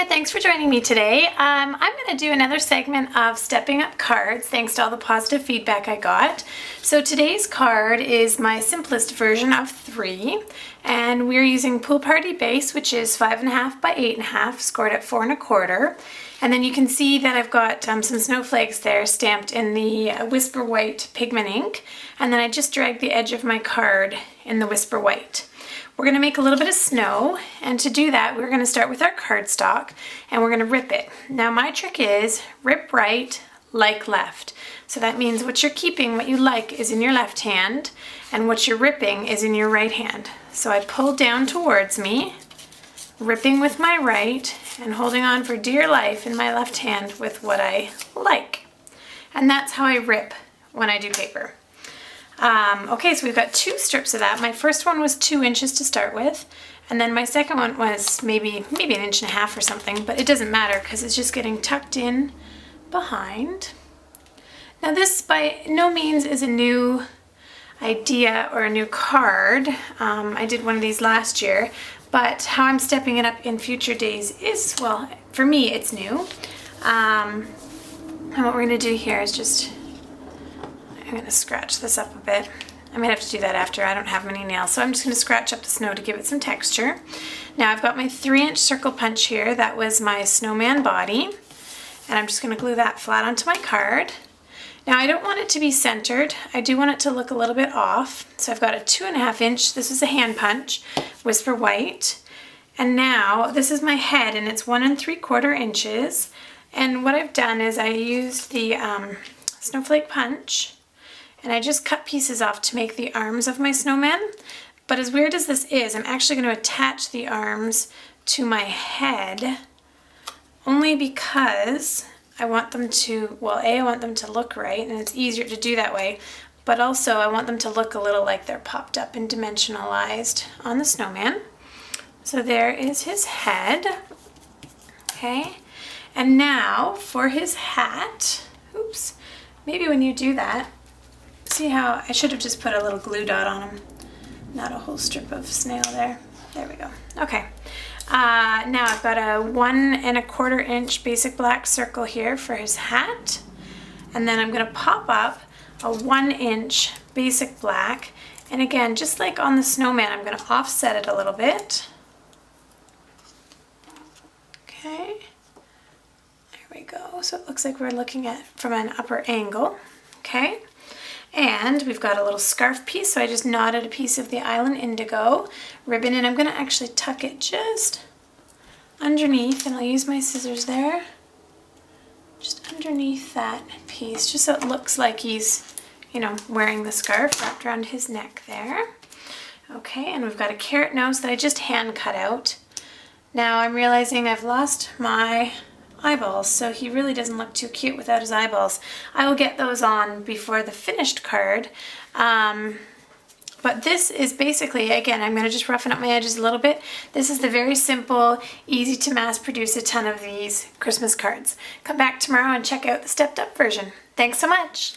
thanks for joining me today. I'm going to do another segment of Stepping Up cards thanks to all the positive feedback I got. So today's card is my simplest version of 3, and we're using Pool Party Base, which is 5.5 by 8.5, scored at 4 1/4. And then you can see that I've got some snowflakes there stamped in the Whisper White pigment ink, and then I just dragged the edge of my card in the Whisper White. We're going to make a little bit of snow, and to do that we're going to start with our cardstock and we're going to rip it. Now my trick is rip right, like left. So that means what you're keeping, what you like, is in your left hand, and what you're ripping is in your right hand. So I pull down towards me, ripping with my right and holding on for dear life in my left hand with what I like. And that's how I rip when I do paper. Okay, so we've got 2 strips of that. My first one was 2 inches to start with, and then my second one was maybe 1.5 inches or something, but it doesn't matter because it's just getting tucked in behind. Now this by no means is a new idea or a new card. I did one of these last year, but how I'm stepping it up in future days is, well, for me it's new. And what we're going to do here is just, I'm going to scratch this up a bit. I might have to do that after. I don't have many nails, so I'm just going to scratch up the snow to give it some texture. Now I've got my 3-inch circle punch here. That was my snowman body, and I'm just going to glue that flat onto my card. Now I don't want it to be centered. I do want it to look a little bit off. So I've got a 2.5 inch, this is a hand punch, Whisper White. And now this is my head, and it's 1 3/4 inches. And what I've done is I used the snowflake punch, and I just cut pieces off to make the arms of my snowman. But as weird as this is, I'm actually going to attach the arms to my head only because I want them to, well, I want them to look right, and it's easier to do that way, but also I want them to look a little like they're popped up and dimensionalized on the snowman. So there is his head. Okay, and now for his hat, oops, maybe when you do that, see how I should have just put a little glue dot on him, not a whole strip of snail there. There we go. Okay. Now I've got a 1 1/4 inch basic black circle here for his hat, and then I'm going to pop up a 1 inch basic black, and again, just like on the snowman, I'm going to offset it a little bit. Okay, there we go. So it looks like we're looking at from an upper angle. Okay. And we've got a little scarf piece, so I just knotted a piece of the Island Indigo ribbon, and I'm going to actually tuck it just underneath, and I'll use my scissors there, just underneath that piece, just so it looks like he's, you know, wearing the scarf wrapped around his neck there. Okay, and we've got a carrot nose that I just hand cut out. Now I'm realizing I've lost my eyeballs, so he really doesn't look too cute without his eyeballs. I will get those on before the finished card. But this is basically, again, I'm going to just roughen up my edges a little bit. This is the very simple, easy to mass produce a ton of these Christmas cards. Come back tomorrow and check out the stepped up version. Thanks so much.